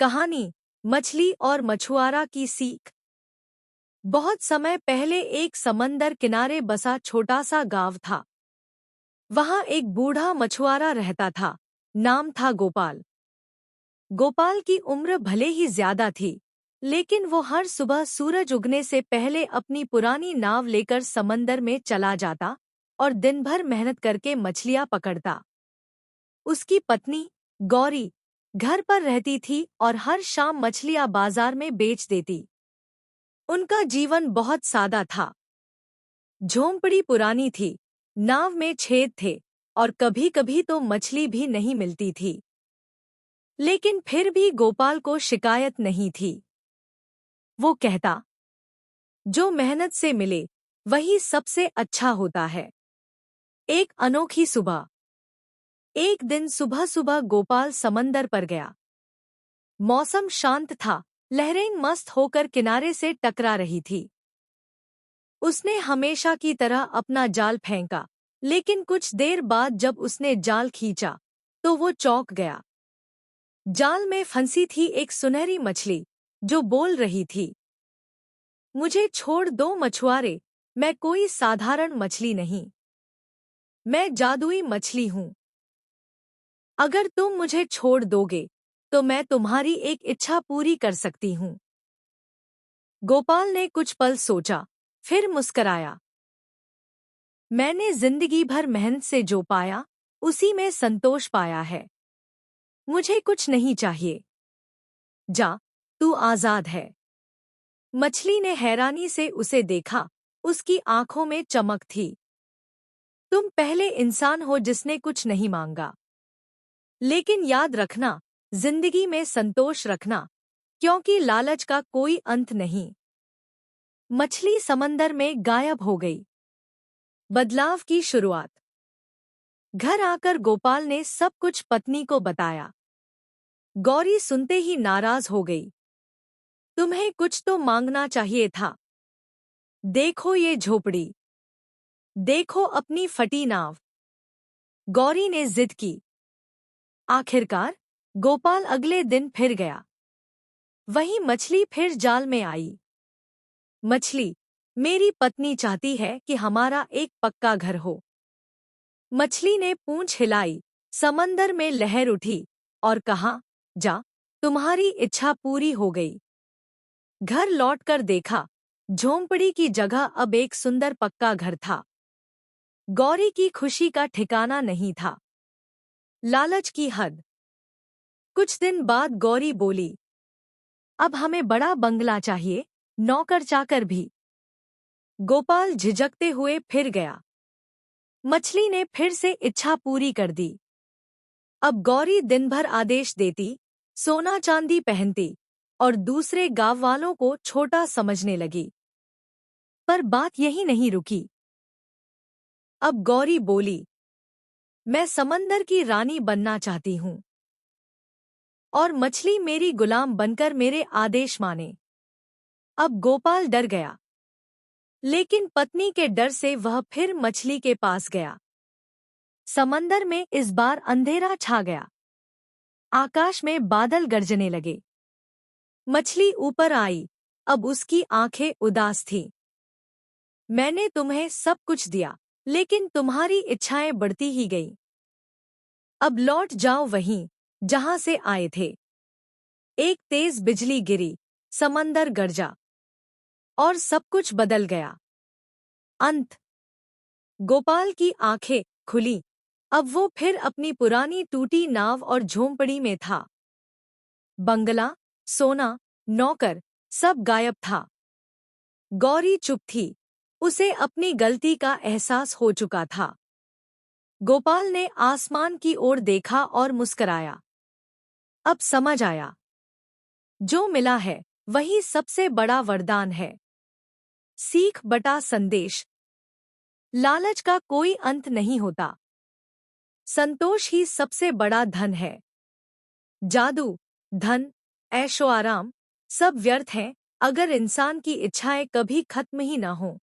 कहानी मछली और मछुआरा की सीख। बहुत समय पहले एक समंदर किनारे बसा छोटा सा गांव था। वहां एक बूढ़ा मछुआरा रहता था। नाम था गोपाल। गोपाल की उम्र भले ही ज्यादा थी, लेकिन वो हर सुबह सूरज उगने से पहले अपनी पुरानी नाव लेकर समंदर में चला जाता और दिन भर मेहनत करके मछलियां पकड़ता। उसकी पत्नी गौरी घर पर रहती थी और हर शाम मछलियां बाजार में बेच देती। उनका जीवन बहुत सादा था। झोंपड़ी पुरानी थी, नाव में छेद थे और कभी-कभी तो मछली भी नहीं मिलती थी। लेकिन फिर भी गोपाल को शिकायत नहीं थी। वो कहता, जो मेहनत से मिले वही सबसे अच्छा होता है। एक अनोखी सुबह। एक दिन सुबह सुबह गोपाल समंदर पर गया। मौसम शांत था, लहरें मस्त होकर किनारे से टकरा रही थी। उसने हमेशा की तरह अपना जाल फेंका, लेकिन कुछ देर बाद जब उसने जाल खींचा तो वो चौंक गया। जाल में फंसी थी एक सुनहरी मछली जो बोल रही थी, मुझे छोड़ दो मछुआरे, मैं कोई साधारण मछली नहीं, मैं जादुई मछली हूँ। अगर तुम मुझे छोड़ दोगे तो मैं तुम्हारी एक इच्छा पूरी कर सकती हूँ। गोपाल ने कुछ पल सोचा, फिर मुस्कराया। मैंने जिंदगी भर मेहनत से जो पाया उसी में संतोष पाया है। मुझे कुछ नहीं चाहिए। जा, तू आजाद है। मछली ने हैरानी से उसे देखा, उसकी आंखों में चमक थी। तुम पहले इंसान हो जिसने कुछ नहीं मांगा। लेकिन याद रखना, जिंदगी में संतोष रखना, क्योंकि लालच का कोई अंत नहीं। मछली समंदर में गायब हो गई। बदलाव की शुरुआत। घर आकर गोपाल ने सब कुछ पत्नी को बताया। गौरी सुनते ही नाराज हो गई। तुम्हें कुछ तो मांगना चाहिए था। देखो ये झोपड़ी, देखो अपनी फटी नाव। गौरी ने जिद की। आखिरकार गोपाल अगले दिन फिर गया। वही मछली फिर जाल में आई। मछली, मेरी पत्नी चाहती है कि हमारा एक पक्का घर हो। मछली ने पूंछ हिलाई, समंदर में लहर उठी और कहा, जा, तुम्हारी इच्छा पूरी हो गई। घर लौटकर देखा, झोंपड़ी की जगह अब एक सुंदर पक्का घर था। गौरी की खुशी का ठिकाना नहीं था। लालच की हद। कुछ दिन बाद गौरी बोली, अब हमें बड़ा बंगला चाहिए, नौकर चाकर भी। गोपाल झिझकते हुए फिर गया। मछली ने फिर से इच्छा पूरी कर दी। अब गौरी दिन भर आदेश देती, सोना चांदी पहनती और दूसरे गांव वालों को छोटा समझने लगी। पर बात यही नहीं रुकी। अब गौरी बोली, मैं समंदर की रानी बनना चाहती हूँ और मछली मेरी गुलाम बनकर मेरे आदेश माने। अब गोपाल डर गया, लेकिन पत्नी के डर से वह फिर मछली के पास गया। समंदर में इस बार अंधेरा छा गया। आकाश में बादल गरजने लगे। मछली ऊपर आई, अब उसकी आंखें उदास थीं। मैंने तुम्हें सब कुछ दिया, लेकिन तुम्हारी इच्छाएं बढ़ती ही गईं। अब लौट जाओ वहीं जहां से आए थे। एक तेज बिजली गिरी, समंदर गरजा और सब कुछ बदल गया। अंत। गोपाल की आंखें खुली। अब वो फिर अपनी पुरानी टूटी नाव और झोंपड़ी में था। बंगला, सोना, नौकर, सब गायब था। गौरी चुप थी। उसे अपनी गलती का एहसास हो चुका था। गोपाल ने आसमान की ओर देखा और मुस्कराया। अब समझ आया, जो मिला है वही सबसे बड़ा वरदान है। सीख बटा संदेश। लालच का कोई अंत नहीं होता। संतोष ही सबसे बड़ा धन है। जादू, धन, ऐशो आराम सब व्यर्थ हैं अगर इंसान की इच्छाएं कभी खत्म ही न हों।